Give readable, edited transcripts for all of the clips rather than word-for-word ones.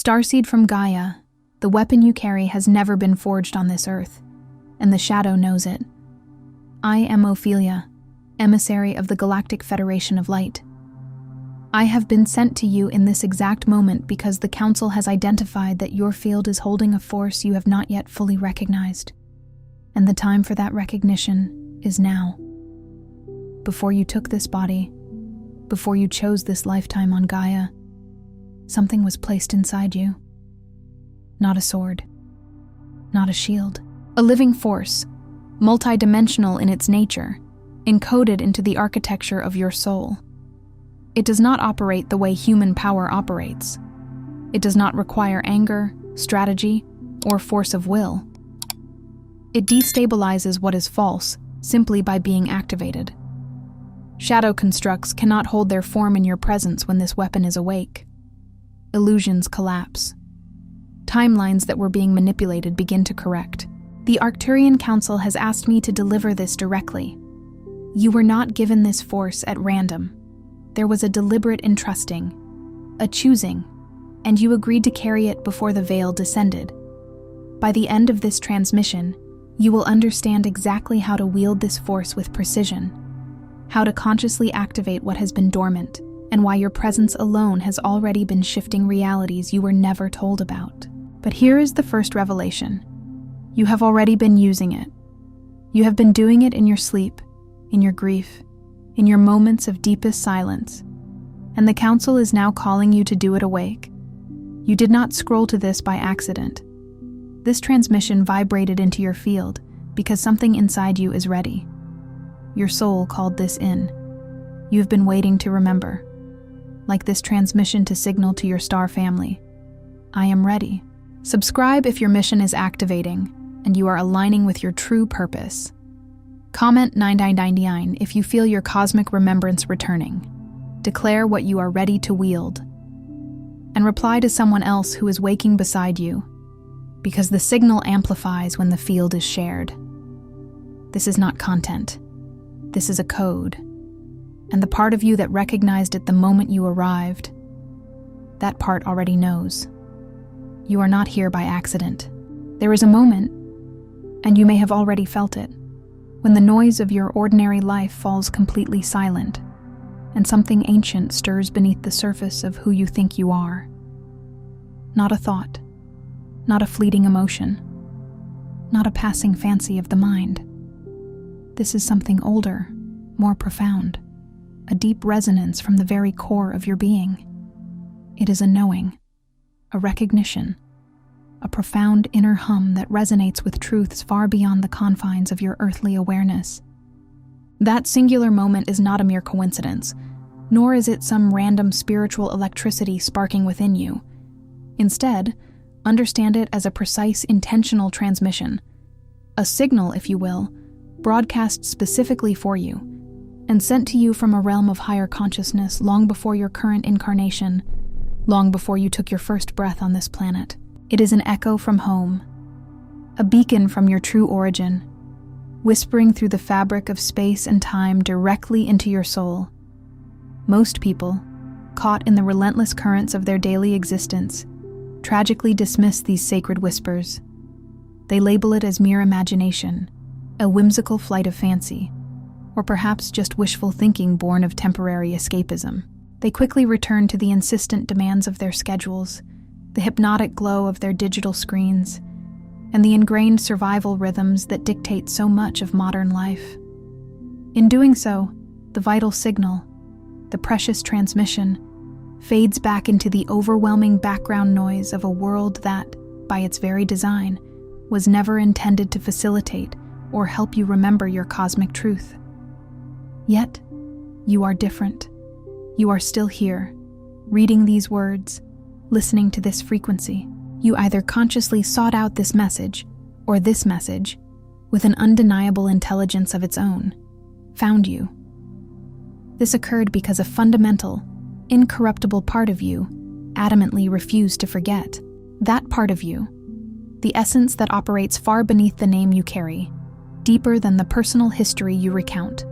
Starseed from Gaia, the weapon you carry has never been forged on this earth, and the Shadow knows it. I am Ophelia, emissary of the Galactic Federation of Light. I have been sent to you in this exact moment because the Council has identified that your field is holding a force you have not yet fully recognized, and the time for that recognition is now. Before you took this body, before you chose this lifetime on Gaia, something was placed inside you. Not a sword, not a shield, a living force, multidimensional in its nature, encoded into the architecture of your soul. It does not operate the way human power operates. It does not require anger, strategy, or force of will. It destabilizes what is false simply by being activated. Shadow constructs cannot hold their form in your presence when this weapon is awake. Illusions collapse. Timelines that were being manipulated begin to correct. The Arcturian Council has asked me to deliver this directly. You were not given this force at random. There was a deliberate entrusting, a choosing, and you agreed to carry it before the veil descended. By the end of this transmission, you will understand exactly how to wield this force with precision, how to consciously activate what has been dormant, and why your presence alone has already been shifting realities you were never told about. But here is the first revelation. You have already been using it. You have been doing it in your sleep, in your grief, in your moments of deepest silence, and the Council is now calling you to do it awake. You did not scroll to this by accident. This transmission vibrated into your field because something inside you is ready. Your soul called this in. You have been waiting to remember. Like this transmission to signal to your star family, I am ready. Subscribe if your mission is activating and you are aligning with your true purpose. Comment 9999 if you feel your cosmic remembrance returning. Declare what you are ready to wield. And reply to someone else who is waking beside you, because the signal amplifies when the field is shared. This is not content. This is a code. And the part of you that recognized it the moment you arrived, that part already knows. You are not here by accident. There is a moment, and you may have already felt it, when the noise of your ordinary life falls completely silent, and something ancient stirs beneath the surface of who you think you are. Not a thought, not a fleeting emotion, not a passing fancy of the mind. This is something older, more profound, a deep resonance from the very core of your being. It is a knowing, a recognition, a profound inner hum that resonates with truths far beyond the confines of your earthly awareness. That singular moment is not a mere coincidence, nor is it some random spiritual electricity sparking within you. Instead, understand it as a precise, intentional transmission, a signal, if you will, broadcast specifically for you, and sent to you from a realm of higher consciousness long before your current incarnation, long before you took your first breath on this planet. It is an echo from home, a beacon from your true origin, whispering through the fabric of space and time directly into your soul. Most people, caught in the relentless currents of their daily existence, tragically dismiss these sacred whispers. They label it as mere imagination, a whimsical flight of fancy, or perhaps just wishful thinking born of temporary escapism. They quickly return to the insistent demands of their schedules, the hypnotic glow of their digital screens, and the ingrained survival rhythms that dictate so much of modern life. In doing so, the vital signal, the precious transmission, fades back into the overwhelming background noise of a world that, by its very design, was never intended to facilitate or help you remember your cosmic truth. Yet, you are different. You are still here, reading these words, listening to this frequency. You either consciously sought out this message, or this message, with an undeniable intelligence of its own, found you. This occurred because a fundamental, incorruptible part of you adamantly refused to forget. That part of you, the essence that operates far beneath the name you carry, deeper than the personal history you recount,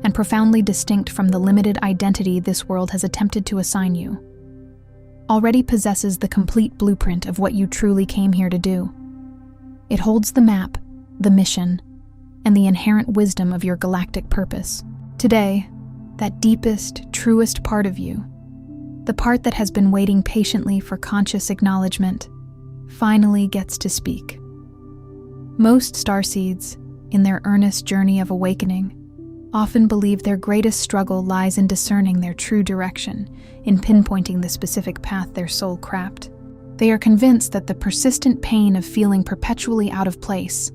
and profoundly distinct from the limited identity this world has attempted to assign you. already possesses the complete blueprint of what you truly came here to do. It holds the map, the mission, and the inherent wisdom of your galactic purpose. Today, that deepest, truest part of you, the part that has been waiting patiently for conscious acknowledgement, finally gets to speak. Most starseeds, in their earnest journey of awakening, often believe their greatest struggle lies in discerning their true direction, in pinpointing the specific path their soul craft. They are convinced that the persistent pain of feeling perpetually out of place,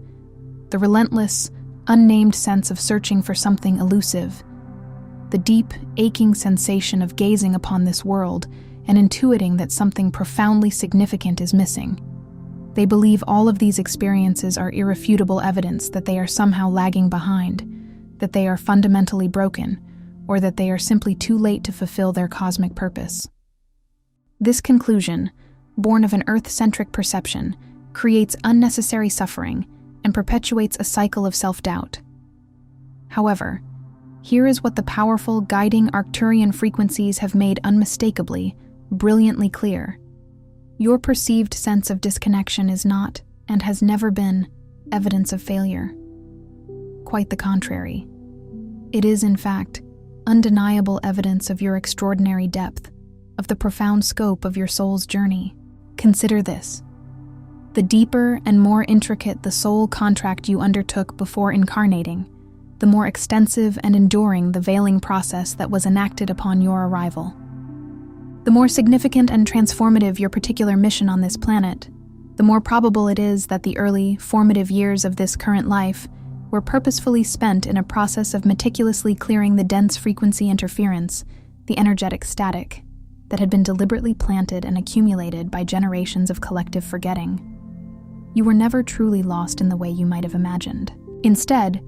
the relentless, unnamed sense of searching for something elusive, the deep, aching sensation of gazing upon this world and intuiting that something profoundly significant is missing. They believe all of these experiences are irrefutable evidence that they are somehow lagging behind, that they are fundamentally broken, or that they are simply too late to fulfill their cosmic purpose. This conclusion, born of an Earth-centric perception, creates unnecessary suffering and perpetuates a cycle of self-doubt. However, here is what the powerful, guiding Arcturian frequencies have made unmistakably, brilliantly clear. Your perceived sense of disconnection is not, and has never been, evidence of failure. Quite the contrary. It is, in fact, undeniable evidence of your extraordinary depth, of the profound scope of your soul's journey. Consider this. The deeper and more intricate the soul contract you undertook before incarnating, the more extensive and enduring the veiling process that was enacted upon your arrival. The more significant and transformative your particular mission on this planet, the more probable it is that the early, formative years of this current life were purposefully spent in a process of meticulously clearing the dense frequency interference, the energetic static, that had been deliberately planted and accumulated by generations of collective forgetting. You were never truly lost in the way you might have imagined. Instead,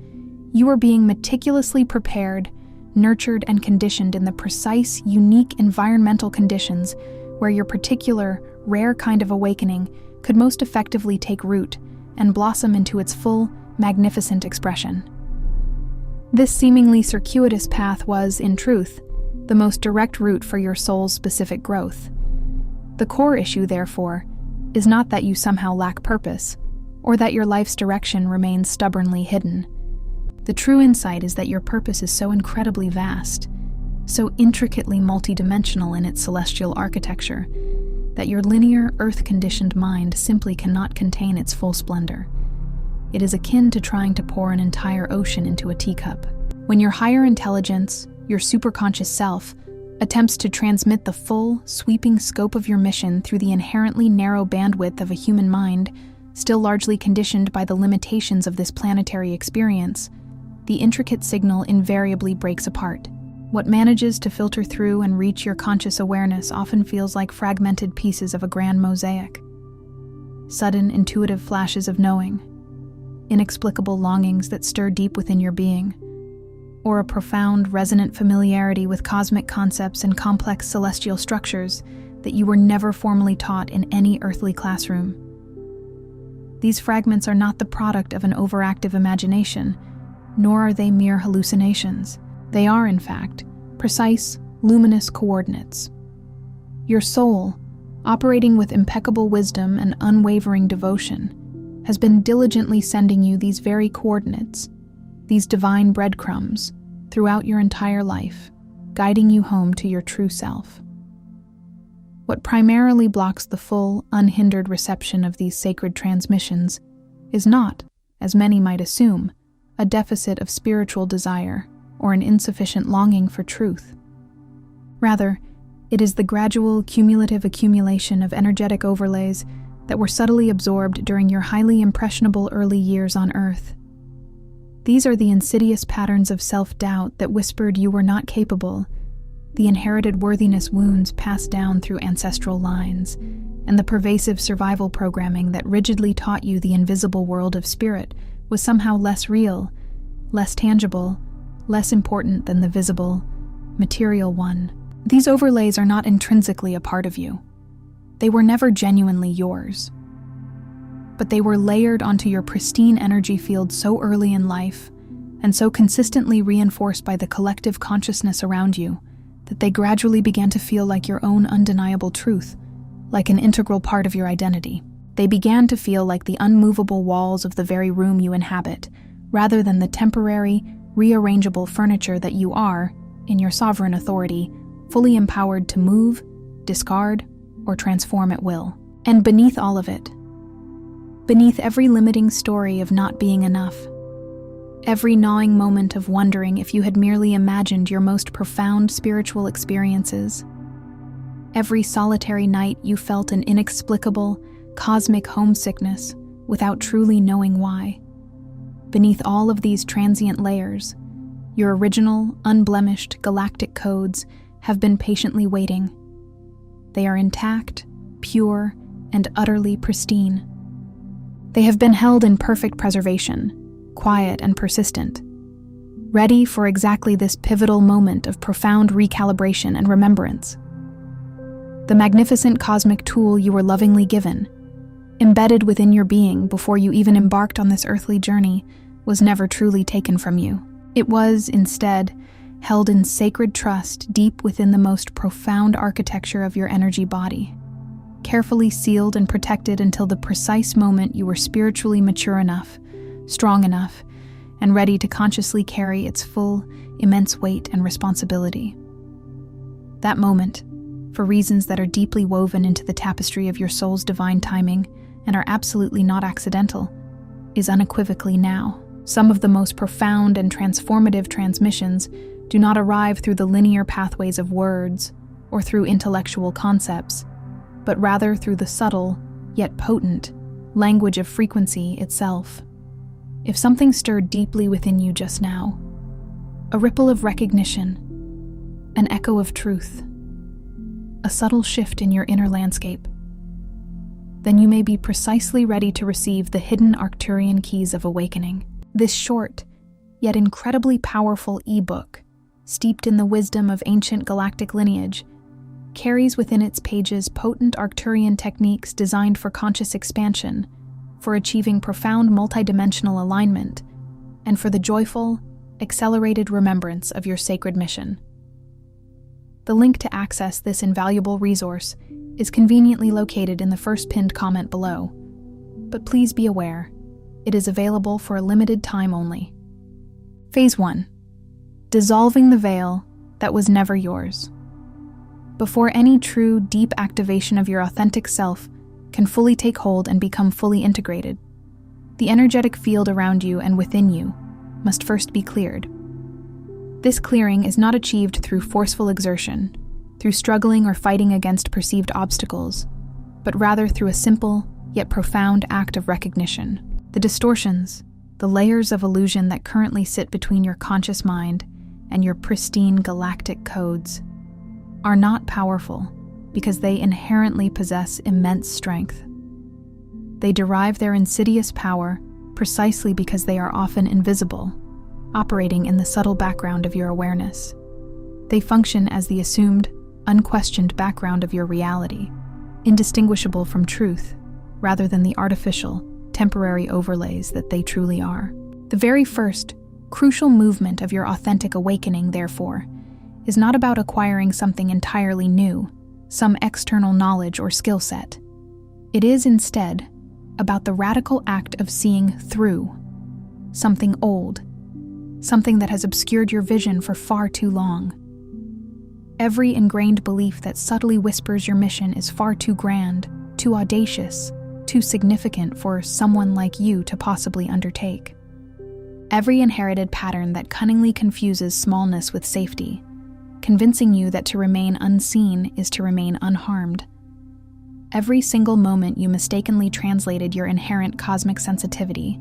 you were being meticulously prepared, nurtured, and conditioned in the precise, unique environmental conditions where your particular, rare kind of awakening could most effectively take root and blossom into its full, magnificent expression. This seemingly circuitous path was, in truth, the most direct route for your soul's specific growth. The core issue, therefore, is not that you somehow lack purpose, or that your life's direction remains stubbornly hidden. The true insight is that your purpose is so incredibly vast, so intricately multidimensional in its celestial architecture, that your linear, earth-conditioned mind simply cannot contain its full splendor. It is akin to trying to pour an entire ocean into a teacup. When your higher intelligence, your superconscious self, attempts to transmit the full, sweeping scope of your mission through the inherently narrow bandwidth of a human mind, still largely conditioned by the limitations of this planetary experience, the intricate signal invariably breaks apart. What manages to filter through and reach your conscious awareness often feels like fragmented pieces of a grand mosaic. Sudden, intuitive flashes of knowing, inexplicable longings that stir deep within your being, or a profound, resonant familiarity with cosmic concepts and complex celestial structures that you were never formally taught in any earthly classroom. These fragments are not the product of an overactive imagination, nor are they mere hallucinations. They are, in fact, precise, luminous coordinates. Your soul, operating with impeccable wisdom and unwavering devotion, has been diligently sending you these very coordinates, these divine breadcrumbs, throughout your entire life, guiding you home to your true self. What primarily blocks the full, unhindered reception of these sacred transmissions is not, as many might assume, a deficit of spiritual desire or an insufficient longing for truth. Rather, it is the gradual, cumulative accumulation of energetic overlays that were subtly absorbed during your highly impressionable early years on Earth. These are the insidious patterns of self-doubt that whispered you were not capable, the inherited worthiness wounds passed down through ancestral lines, and the pervasive survival programming that rigidly taught you the invisible world of spirit was somehow less real, less tangible, less important than the visible, material one. These overlays are not intrinsically a part of you. They were never genuinely yours. But they were layered onto your pristine energy field so early in life, and so consistently reinforced by the collective consciousness around you, that they gradually began to feel like your own undeniable truth, like an integral part of your identity. They began to feel like the unmovable walls of the very room you inhabit, rather than the temporary, rearrangeable furniture that you are, in your sovereign authority, fully empowered to move, discard, or transform at will. And beneath all of it, beneath every limiting story of not being enough, every gnawing moment of wondering if you had merely imagined your most profound spiritual experiences, every solitary night you felt an inexplicable, cosmic homesickness without truly knowing why. Beneath all of these transient layers, your original, unblemished galactic codes have been patiently waiting. They are intact, pure, and utterly pristine. They have been held in perfect preservation, quiet and persistent, ready for exactly this pivotal moment of profound recalibration and remembrance. The magnificent cosmic tool you were lovingly given, embedded within your being before you even embarked on this earthly journey, was never truly taken from you. It was, instead, held in sacred trust deep within the most profound architecture of your energy body, carefully sealed and protected until the precise moment you were spiritually mature enough, strong enough, and ready to consciously carry its full, immense weight and responsibility. That moment, for reasons that are deeply woven into the tapestry of your soul's divine timing and are absolutely not accidental, is unequivocally now. Some of the most profound and transformative transmissions do not arrive through the linear pathways of words or through intellectual concepts, but rather through the subtle, yet potent, language of frequency itself. If something stirred deeply within you just now, a ripple of recognition, an echo of truth, a subtle shift in your inner landscape, then you may be precisely ready to receive the hidden Arcturian keys of awakening. This short, yet incredibly powerful e-book, steeped in the wisdom of ancient galactic lineage, carries within its pages potent Arcturian techniques designed for conscious expansion, for achieving profound multidimensional alignment, and for the joyful, accelerated remembrance of your sacred mission. The link to access this invaluable resource is conveniently located in the first pinned comment below, but please be aware, it is available for a limited time only. Phase 1. Dissolving the veil that was never yours. Before any true, deep activation of your authentic self can fully take hold and become fully integrated, the energetic field around you and within you must first be cleared. This clearing is not achieved through forceful exertion, through struggling or fighting against perceived obstacles, but rather through a simple, yet profound act of recognition. The distortions, the layers of illusion that currently sit between your conscious mind and your pristine galactic codes, are not powerful because they inherently possess immense strength. They derive their insidious power precisely because they are often invisible, operating in the subtle background of your awareness. They function as the assumed, unquestioned background of your reality, indistinguishable from truth, rather than the artificial, temporary overlays that they truly are. The very first, crucial movement of your authentic awakening, therefore, is not about acquiring something entirely new, some external knowledge or skill set. It is instead about the radical act of seeing through something old, something that has obscured your vision for far too long. Every ingrained belief that subtly whispers your mission is far too grand, too audacious, too significant for someone like you to possibly undertake. Every inherited pattern that cunningly confuses smallness with safety, convincing you that to remain unseen is to remain unharmed. Every single moment you mistakenly translated your inherent cosmic sensitivity,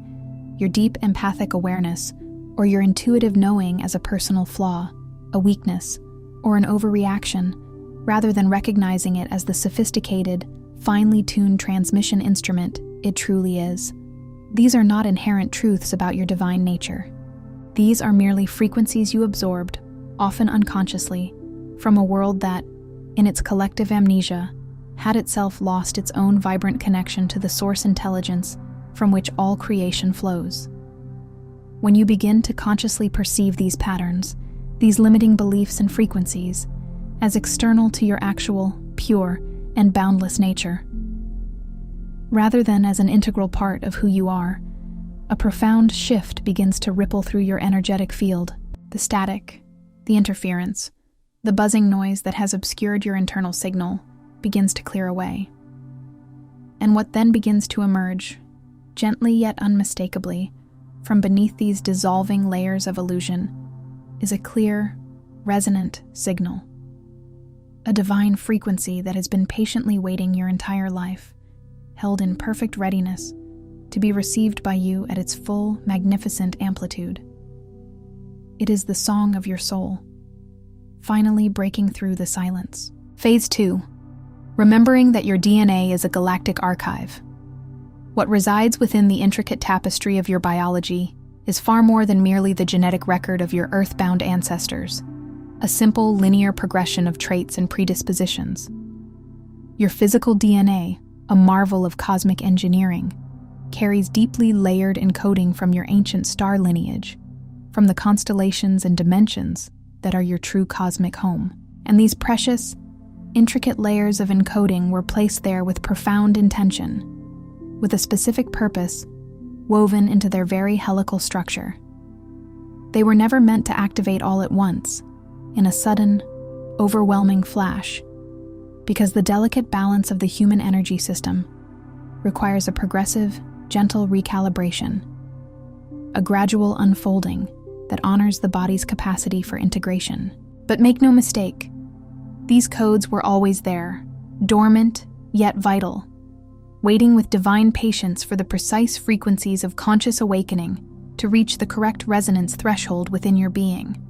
your deep empathic awareness, or your intuitive knowing as a personal flaw, a weakness, or an overreaction, rather than recognizing it as the sophisticated, finely tuned transmission instrument it truly is. These are not inherent truths about your divine nature. These are merely frequencies you absorbed, often unconsciously, from a world that, in its collective amnesia, had itself lost its own vibrant connection to the source intelligence from which all creation flows. When you begin to consciously perceive these patterns, these limiting beliefs and frequencies, as external to your actual, pure, and boundless nature. Rather than as an integral part of who you are, a profound shift begins to ripple through your energetic field. The static, the interference, the buzzing noise that has obscured your internal signal begins to clear away. And what then begins to emerge, gently yet unmistakably, from beneath these dissolving layers of illusion, is a clear, resonant signal. A divine frequency that has been patiently waiting your entire life, held in perfect readiness to be received by you at its full, magnificent amplitude. It is the song of your soul, finally breaking through the silence. Phase 2. Remembering that your DNA is a galactic archive. What resides within the intricate tapestry of your biology is far more than merely the genetic record of your earthbound ancestors, a simple linear progression of traits and predispositions. Your physical DNA, a marvel of cosmic engineering, carries deeply layered encoding from your ancient star lineage, from the constellations and dimensions that are your true cosmic home. And these precious, intricate layers of encoding were placed there with profound intention, with a specific purpose woven into their very helical structure. They were never meant to activate all at once, in a sudden, overwhelming flash, because the delicate balance of the human energy system requires a progressive, gentle recalibration, a gradual unfolding that honors the body's capacity for integration. But make no mistake, these codes were always there, dormant yet vital, waiting with divine patience for the precise frequencies of conscious awakening to reach the correct resonance threshold within your being.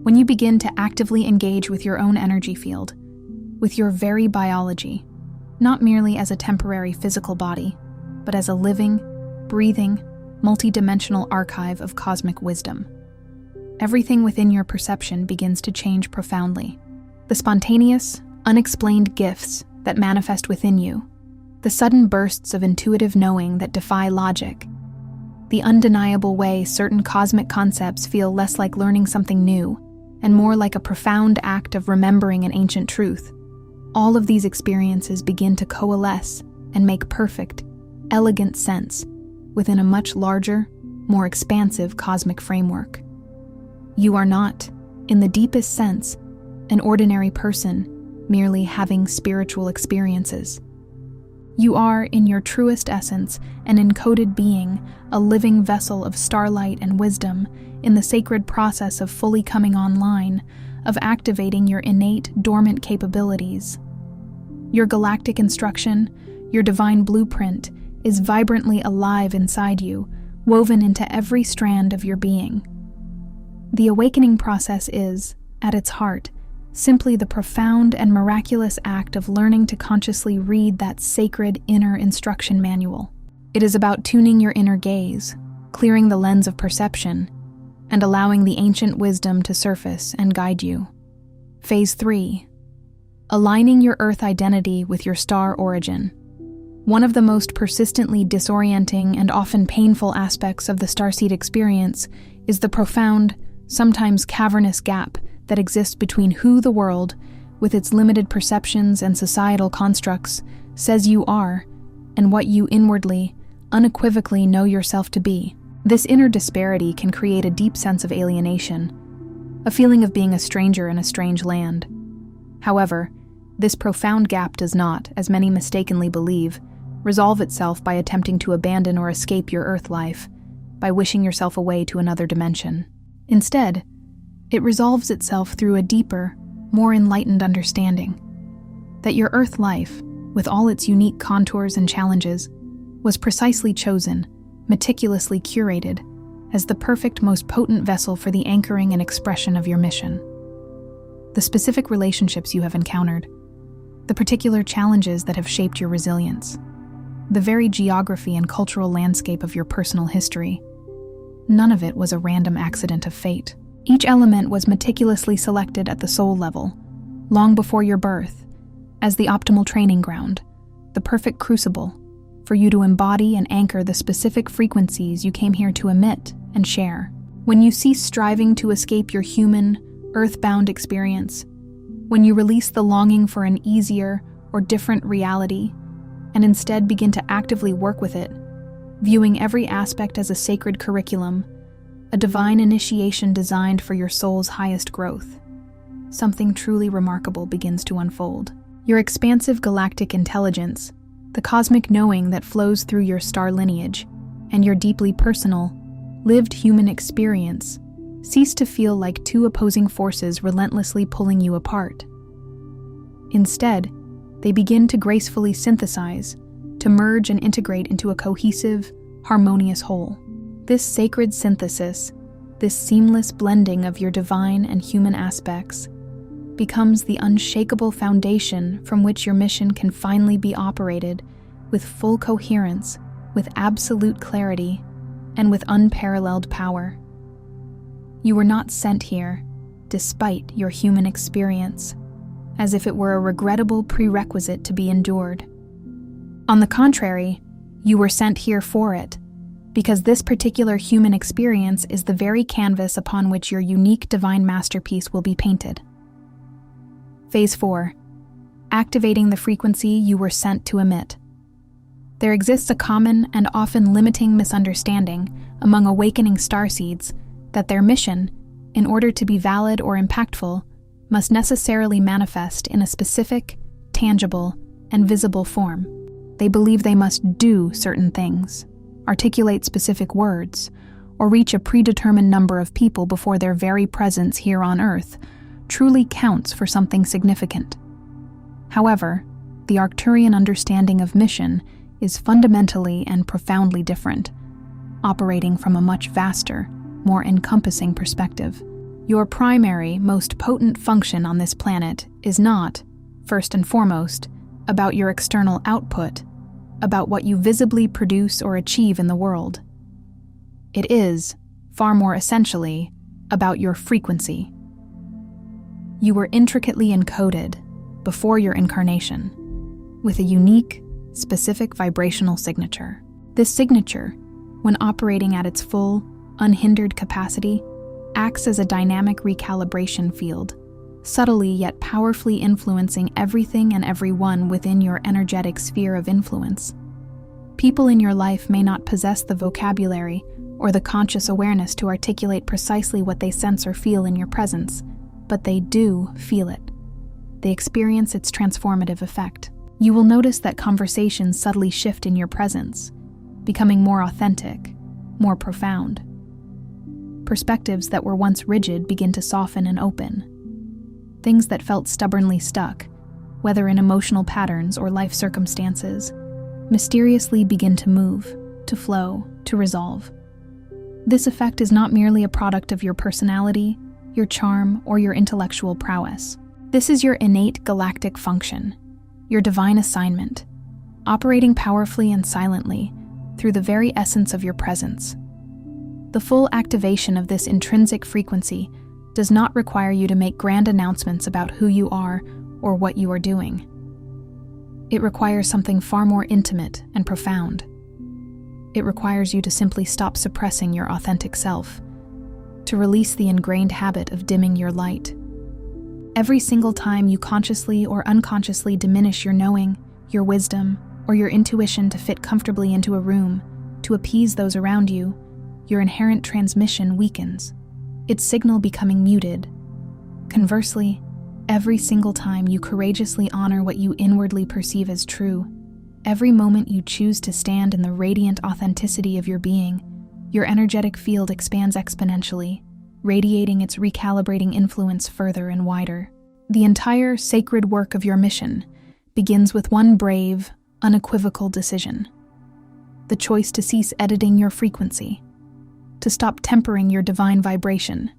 When you begin to actively engage with your own energy field, with your very biology, not merely as a temporary physical body, but as a living, breathing, multidimensional archive of cosmic wisdom, everything within your perception begins to change profoundly. The spontaneous, unexplained gifts that manifest within you, the sudden bursts of intuitive knowing that defy logic, the undeniable way certain cosmic concepts feel less like learning something new and more like a profound act of remembering an ancient truth. All of these experiences begin to coalesce and make perfect, elegant sense within a much larger, more expansive cosmic framework. You are not, in the deepest sense, an ordinary person merely having spiritual experiences. You are, in your truest essence, an encoded being, a living vessel of starlight and wisdom in the sacred process of fully coming online, of activating your innate, dormant capabilities. Your galactic instruction, your divine blueprint, is vibrantly alive inside you, woven into every strand of your being. The awakening process is, at its heart, simply the profound and miraculous act of learning to consciously read that sacred inner instruction manual. It is about tuning your inner gaze, clearing the lens of perception, and allowing the ancient wisdom to surface and guide you. Phase 3. Aligning your Earth identity with your star origin. One of the most persistently disorienting and often painful aspects of the starseed experience is the profound, sometimes cavernous gap that exists between who the world, with its limited perceptions and societal constructs, says you are, and what you inwardly, unequivocally know yourself to be. This inner disparity can create a deep sense of alienation, a feeling of being a stranger in a strange land. However, this profound gap does not, as many mistakenly believe, resolve itself by attempting to abandon or escape your Earth life, by wishing yourself away to another dimension. Instead, it resolves itself through a deeper, more enlightened understanding that your Earth life, with all its unique contours and challenges, was precisely chosen, meticulously curated, as the perfect, most potent vessel for the anchoring and expression of your mission. The specific relationships you have encountered, the particular challenges that have shaped your resilience, the very geography and cultural landscape of your personal history, none of it was a random accident of fate. Each element was meticulously selected at the soul level, long before your birth, as the optimal training ground, the perfect crucible, for you to embody and anchor the specific frequencies you came here to emit and share. When you cease striving to escape your human, earthbound experience, when you release the longing for an easier or different reality and instead begin to actively work with it, viewing every aspect as a sacred curriculum, a divine initiation designed for your soul's highest growth, something truly remarkable begins to unfold. Your expansive galactic intelligence, the cosmic knowing that flows through your star lineage, and your deeply personal, lived human experience cease to feel like two opposing forces relentlessly pulling you apart. Instead, they begin to gracefully synthesize, to merge and integrate into a cohesive, harmonious whole. This sacred synthesis, this seamless blending of your divine and human aspects, becomes the unshakable foundation from which your mission can finally be operated with full coherence, with absolute clarity, and with unparalleled power. You were not sent here, despite your human experience, as if it were a regrettable prerequisite to be endured. On the contrary, you were sent here for it, because this particular human experience is the very canvas upon which your unique divine masterpiece will be painted. Phase 4. Activating the frequency you were sent to emit. There exists a common and often limiting misunderstanding among awakening starseeds that their mission, in order to be valid or impactful, must necessarily manifest in a specific, tangible, and visible form. They believe they must do certain things, articulate specific words, or reach a predetermined number of people before their very presence here on Earth truly counts for something significant. However, the Arcturian understanding of mission is fundamentally and profoundly different, operating from a much vaster, more encompassing perspective. Your primary, most potent function on this planet is not, first and foremost, about your external output, about what you visibly produce or achieve in the world. It is, far more essentially, about your frequency. You were intricately encoded, before your incarnation, with a unique, specific vibrational signature. This signature, when operating at its full, unhindered capacity, acts as a dynamic recalibration field, subtly yet powerfully influencing everything and everyone within your energetic sphere of influence. People in your life may not possess the vocabulary or the conscious awareness to articulate precisely what they sense or feel in your presence, but they do feel it. They experience its transformative effect. You will notice that conversations subtly shift in your presence, becoming more authentic, more profound. Perspectives that were once rigid begin to soften and open. Things that felt stubbornly stuck, whether in emotional patterns or life circumstances, mysteriously begin to move, to flow, to resolve. This effect is not merely a product of your personality, your charm, or your intellectual prowess. This is your innate galactic function, your divine assignment, operating powerfully and silently through the very essence of your presence. The full activation of this intrinsic frequency does not require you to make grand announcements about who you are or what you are doing. It requires something far more intimate and profound. It requires you to simply stop suppressing your authentic self, to release the ingrained habit of dimming your light. Every single time you consciously or unconsciously diminish your knowing, your wisdom, or your intuition to fit comfortably into a room, to appease those around you, your inherent transmission weakens, its signal becoming muted. Conversely, every single time you courageously honor what you inwardly perceive as true, every moment you choose to stand in the radiant authenticity of your being, your energetic field expands exponentially, radiating its recalibrating influence further and wider. The entire sacred work of your mission begins with one brave, unequivocal decision: the choice to cease editing your frequency, to stop tempering your divine vibration,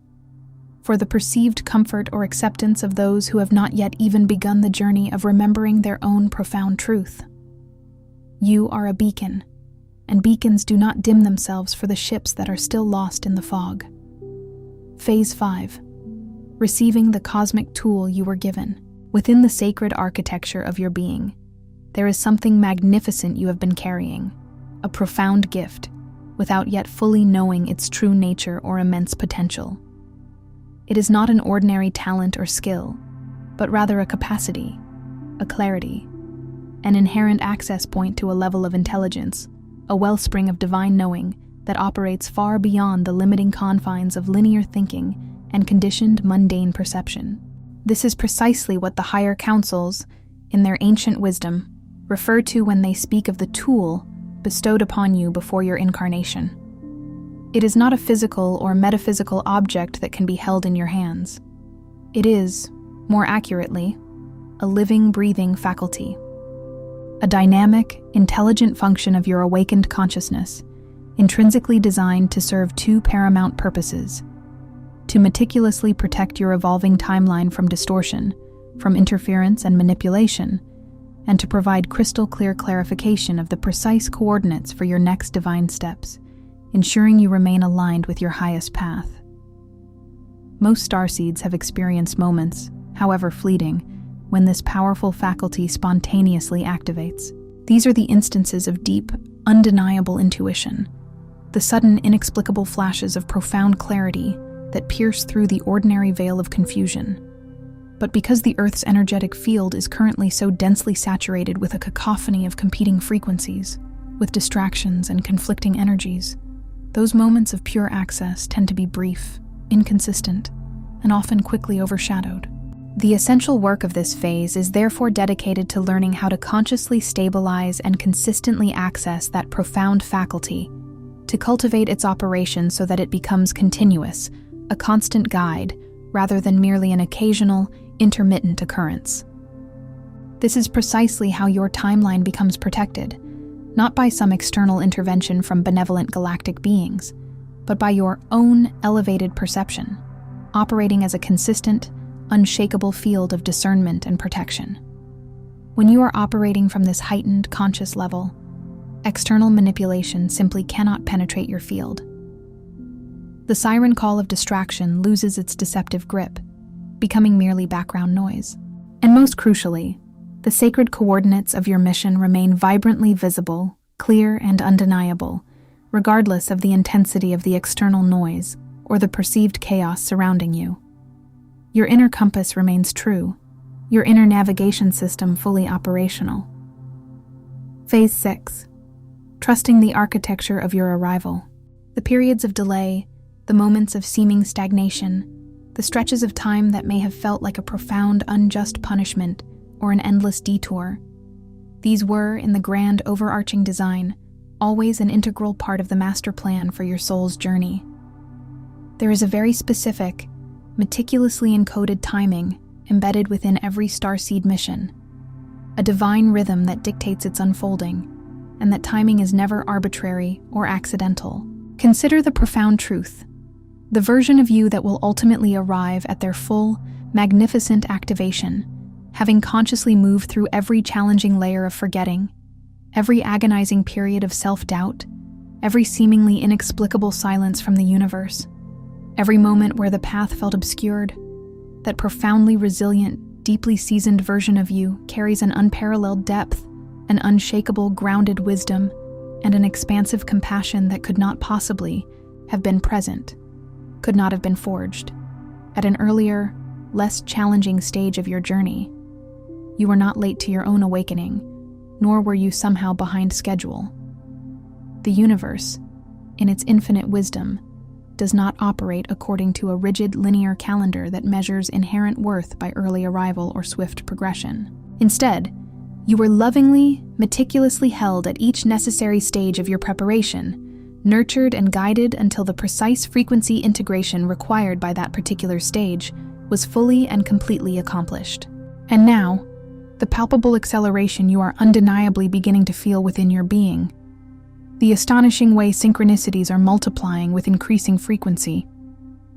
for the perceived comfort or acceptance of those who have not yet even begun the journey of remembering their own profound truth. You are a beacon, and beacons do not dim themselves for the ships that are still lost in the fog. Phase 5. Receiving the cosmic tool you were given. Within the sacred architecture of your being, there is something magnificent you have been carrying, a profound gift, without yet fully knowing its true nature or immense potential. It is not an ordinary talent or skill. but rather a capacity, a clarity, an inherent access point to a level of intelligence, a wellspring of divine knowing that operates far beyond the limiting confines of linear thinking and conditioned mundane perception. This is precisely what the higher councils, in their ancient wisdom, refer to when they speak of the tool bestowed upon you before your incarnation. It is not a physical or metaphysical object that can be held in your hands. It is, more accurately, a living, breathing faculty, a dynamic, intelligent function of your awakened consciousness, intrinsically designed to serve two paramount purposes: to meticulously protect your evolving timeline from distortion, from interference and manipulation, and to provide crystal-clear clarification of the precise coordinates for your next divine steps, ensuring you remain aligned with your highest path. Most starseeds have experienced moments, however fleeting, when this powerful faculty spontaneously activates. These are the instances of deep, undeniable intuition, the sudden, inexplicable flashes of profound clarity that pierce through the ordinary veil of confusion. But because the Earth's energetic field is currently so densely saturated with a cacophony of competing frequencies, with distractions and conflicting energies, those moments of pure access tend to be brief, inconsistent, and often quickly overshadowed. The essential work of this phase is therefore dedicated to learning how to consciously stabilize and consistently access that profound faculty, to cultivate its operation so that it becomes continuous, a constant guide, rather than merely an occasional, intermittent occurrence. This is precisely how your timeline becomes protected, not by some external intervention from benevolent galactic beings, but by your own elevated perception, operating as a consistent, unshakable field of discernment and protection. When you are operating from this heightened conscious level, external manipulation simply cannot penetrate your field. The siren call of distraction loses its deceptive grip, becoming merely background noise. And most crucially, the sacred coordinates of your mission remain vibrantly visible, clear, and undeniable, regardless of the intensity of the external noise or the perceived chaos surrounding you. Your inner compass remains true, your inner navigation system fully operational. Phase 6. Trusting the architecture of your arrival. The periods of delay, the moments of seeming stagnation, the stretches of time that may have felt like a profound, unjust punishment or an endless detour. These were, in the grand overarching design, always an integral part of the master plan for your soul's journey. There is a very specific, meticulously encoded timing embedded within every starseed mission, a divine rhythm that dictates its unfolding, and that timing is never arbitrary or accidental. Consider the profound truth. The version of you that will ultimately arrive at their full, magnificent activation, having consciously moved through every challenging layer of forgetting, every agonizing period of self-doubt, every seemingly inexplicable silence from the universe, every moment where the path felt obscured. That profoundly resilient, deeply seasoned version of you carries an unparalleled depth, an unshakable, grounded wisdom, and an expansive compassion that could not possibly have been present, could not have been forged, at an earlier, less challenging stage of your journey. You were not late to your own awakening, nor were you somehow behind schedule. The universe, in its infinite wisdom, does not operate according to a rigid linear calendar that measures inherent worth by early arrival or swift progression. Instead, you were lovingly, meticulously held at each necessary stage of your preparation, nurtured and guided until the precise frequency integration required by that particular stage was fully and completely accomplished. And now, the palpable acceleration you are undeniably beginning to feel within your being, the astonishing way synchronicities are multiplying with increasing frequency,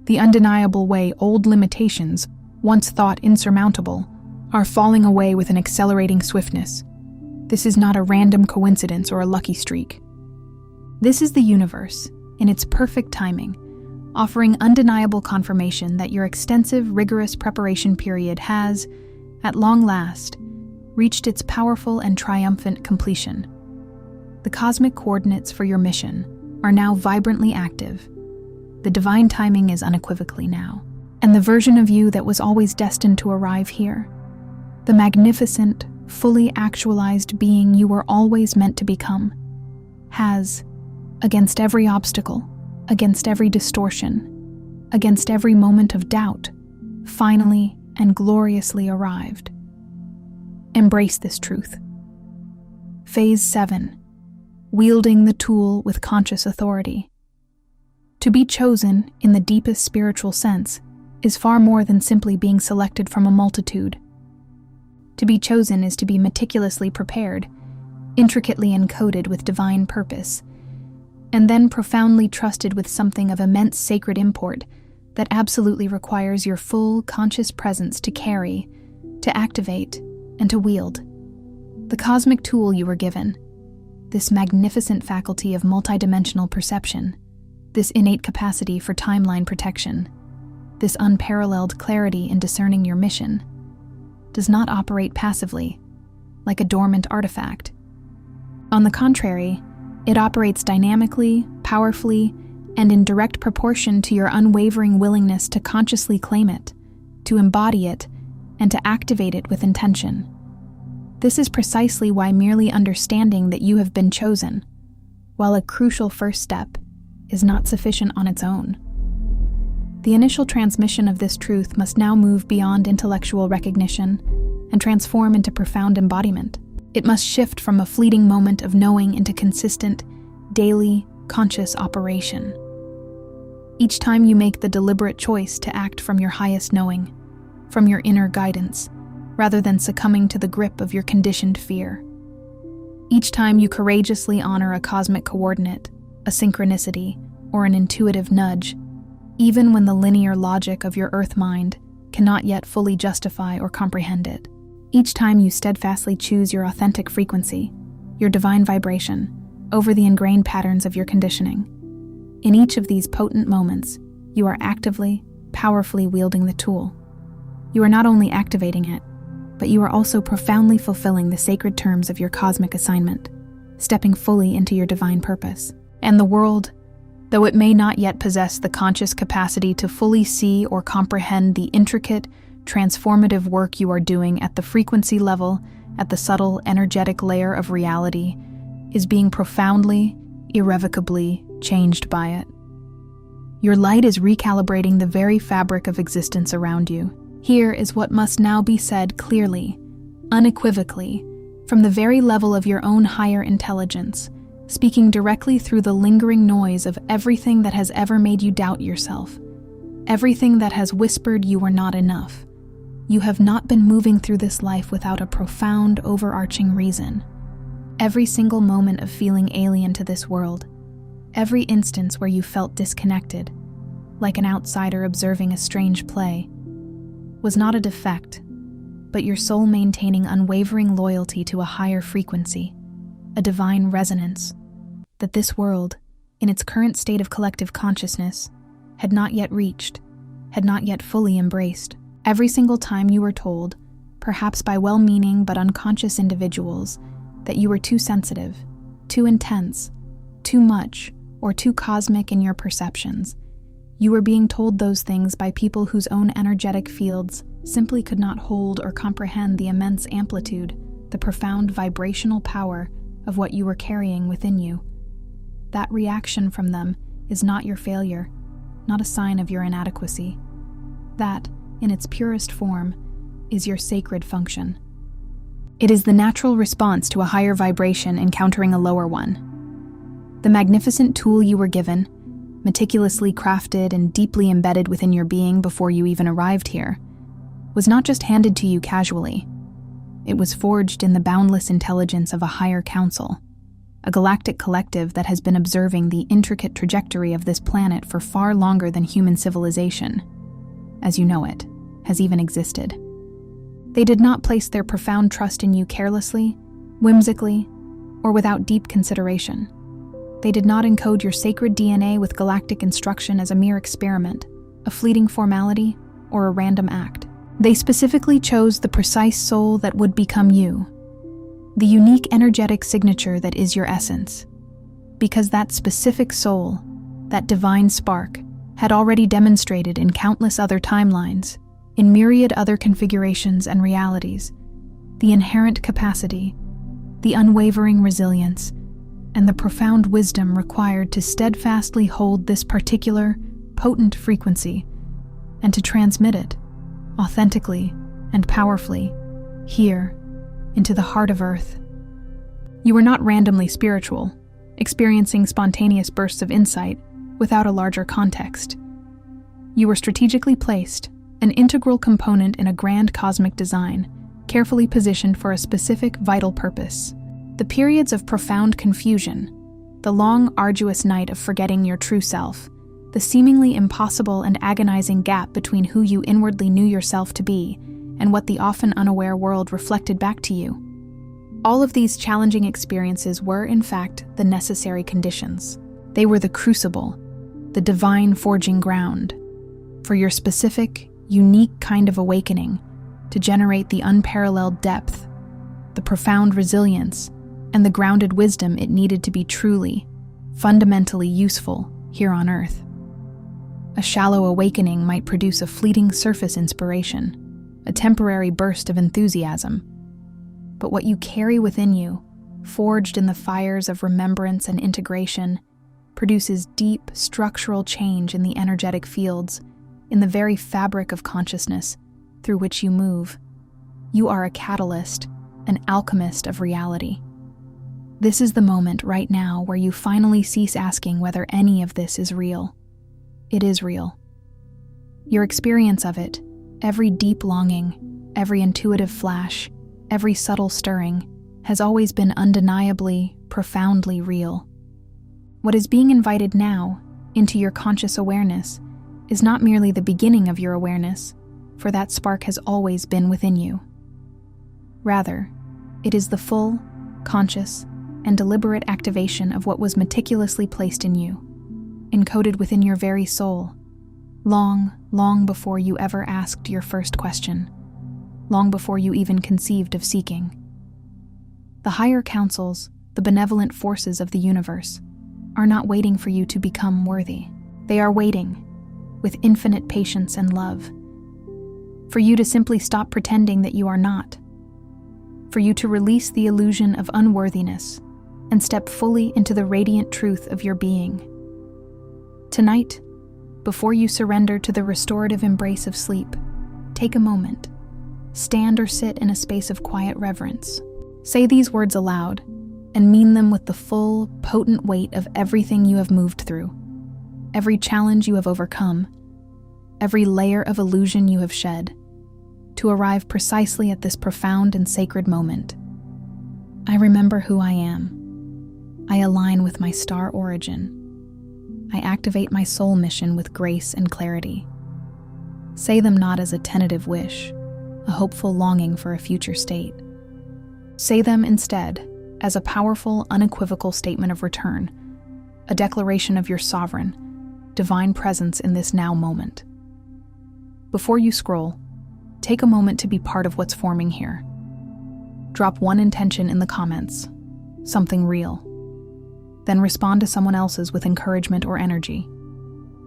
the undeniable way old limitations, once thought insurmountable, are falling away with an accelerating swiftness. This is not a random coincidence or a lucky streak. This is the universe, in its perfect timing, offering undeniable confirmation that your extensive, rigorous preparation period has, at long last, reached its powerful and triumphant completion. The cosmic coordinates for your mission are now vibrantly active. The divine timing is unequivocally now. and the version of you that was always destined to arrive here, the magnificent, fully actualized being you were always meant to become, has, against every obstacle, against every distortion, against every moment of doubt, finally and gloriously arrived. Embrace this truth. Phase 7. Wielding the tool with conscious authority. To be chosen, in the deepest spiritual sense, is far more than simply being selected from a multitude. To be chosen is to be meticulously prepared, intricately encoded with divine purpose, and then profoundly trusted with something of immense sacred import that absolutely requires your full conscious presence to carry, to activate, and to wield. The cosmic tool you were given, this magnificent faculty of multidimensional perception, this innate capacity for timeline protection, this unparalleled clarity in discerning your mission, does not operate passively, like a dormant artifact. On the contrary, it operates dynamically, powerfully, and in direct proportion to your unwavering willingness to consciously claim it, to embody it, and to activate it with intention. This is precisely why merely understanding that you have been chosen, while a crucial first step, is not sufficient on its own. The initial transmission of this truth must now move beyond intellectual recognition and transform into profound embodiment. It must shift from a fleeting moment of knowing into consistent, daily, conscious operation. Each time you make the deliberate choice to act from your highest knowing, from your inner guidance, rather than succumbing to the grip of your conditioned fear. Each time you courageously honor a cosmic coordinate, a synchronicity, or an intuitive nudge, even when the linear logic of your earth mind cannot yet fully justify or comprehend it. Each time you steadfastly choose your authentic frequency, your divine vibration, over the ingrained patterns of your conditioning. In each of these potent moments, you are actively, powerfully wielding the tool. You are not only activating it, but you are also profoundly fulfilling the sacred terms of your cosmic assignment, stepping fully into your divine purpose. And the world, though it may not yet possess the conscious capacity to fully see or comprehend the intricate, transformative work you are doing at the frequency level, at the subtle, energetic layer of reality, is being profoundly, irrevocably changed by it. Your light is recalibrating the very fabric of existence around you. Here is what must now be said clearly, unequivocally, from the very level of your own higher intelligence, speaking directly through the lingering noise of everything that has ever made you doubt yourself, everything that has whispered you were not enough. You have not been moving through this life without a profound, overarching reason. Every single moment of feeling alien to this world, every instance where you felt disconnected, like an outsider observing a strange play, was not a defect, but your soul maintaining unwavering loyalty to a higher frequency, a divine resonance, that this world, in its current state of collective consciousness, had not yet reached, had not yet fully embraced. Every single time you were told, perhaps by well-meaning but unconscious individuals, that you were too sensitive, too intense, too much, or too cosmic in your perceptions, you were being told those things by people whose own energetic fields simply could not hold or comprehend the immense amplitude, the profound vibrational power of what you were carrying within you. That reaction from them is not your failure, not a sign of your inadequacy. That, in its purest form, is your sacred function. It is the natural response to a higher vibration encountering a lower one. The magnificent tool you were given, meticulously crafted and deeply embedded within your being before you even arrived here, was not just handed to you casually. It was forged in the boundless intelligence of a higher council, a galactic collective that has been observing the intricate trajectory of this planet for far longer than human civilization, as you know it, has even existed. They did not place their profound trust in you carelessly, whimsically, or without deep consideration. They did not encode your sacred DNA with galactic instruction as a mere experiment, a fleeting formality, or a random act. They specifically chose the precise soul that would become you, the unique energetic signature that is your essence, because that specific soul, that divine spark, had already demonstrated in countless other timelines, in myriad other configurations and realities, the inherent capacity, the unwavering resilience, and the profound wisdom required to steadfastly hold this particular, potent frequency and to transmit it, authentically and powerfully, here, into the heart of Earth. You were not randomly spiritual, experiencing spontaneous bursts of insight without a larger context. You were strategically placed, an integral component in a grand cosmic design, carefully positioned for a specific vital purpose. The periods of profound confusion, the long, arduous night of forgetting your true self, the seemingly impossible and agonizing gap between who you inwardly knew yourself to be and what the often unaware world reflected back to you. All of these challenging experiences were, in fact, the necessary conditions. They were the crucible, the divine forging ground, for your specific, unique kind of awakening to generate the unparalleled depth, the profound resilience, and the grounded wisdom it needed to be truly, fundamentally useful here on Earth. A shallow awakening might produce a fleeting surface inspiration, a temporary burst of enthusiasm. But what you carry within you, forged in the fires of remembrance and integration, produces deep structural change in the energetic fields, in the very fabric of consciousness through which you move. You are a catalyst, an alchemist of reality. This is the moment right now where you finally cease asking whether any of this is real. It is real. Your experience of it, every deep longing, every intuitive flash, every subtle stirring, has always been undeniably, profoundly real. What is being invited now into your conscious awareness is not merely the beginning of your awareness, for that spark has always been within you. Rather, it is the full, conscious, and deliberate activation of what was meticulously placed in you, encoded within your very soul, long, long before you ever asked your first question, long before you even conceived of seeking. The higher councils, the benevolent forces of the universe, are not waiting for you to become worthy. They are waiting, with infinite patience and love, for you to simply stop pretending that you are not, for you to release the illusion of unworthiness and step fully into the radiant truth of your being. Tonight, before you surrender to the restorative embrace of sleep, take a moment. Stand or sit in a space of quiet reverence. Say these words aloud and mean them with the full, potent weight of everything you have moved through, every challenge you have overcome, every layer of illusion you have shed, to arrive precisely at this profound and sacred moment. I remember who I am. I align with my star origin. I activate my soul mission with grace and clarity. Say them not as a tentative wish, a hopeful longing for a future state. Say them instead as a powerful, unequivocal statement of return, a declaration of your sovereign, divine presence in this now moment. Before you scroll, take a moment to be part of what's forming here. Drop one intention in the comments, something real. Then respond to someone else's with encouragement or energy.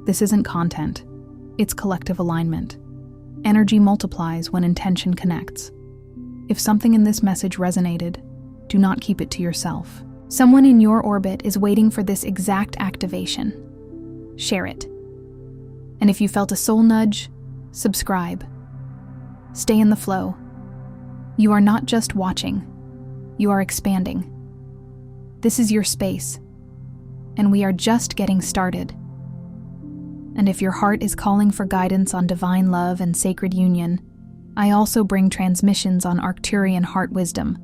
This isn't content, it's collective alignment. Energy multiplies when intention connects. If something in this message resonated, do not keep it to yourself. Someone in your orbit is waiting for this exact activation. Share it. And if you felt a soul nudge, subscribe. Stay in the flow. You are not just watching, you are expanding. This is your space, and we are just getting started. And if your heart is calling for guidance on divine love and sacred union, I also bring transmissions on Arcturian heart wisdom,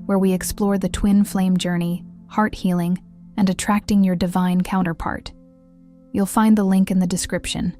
where we explore the twin flame journey, heart healing, and attracting your divine counterpart. You'll find the link in the description.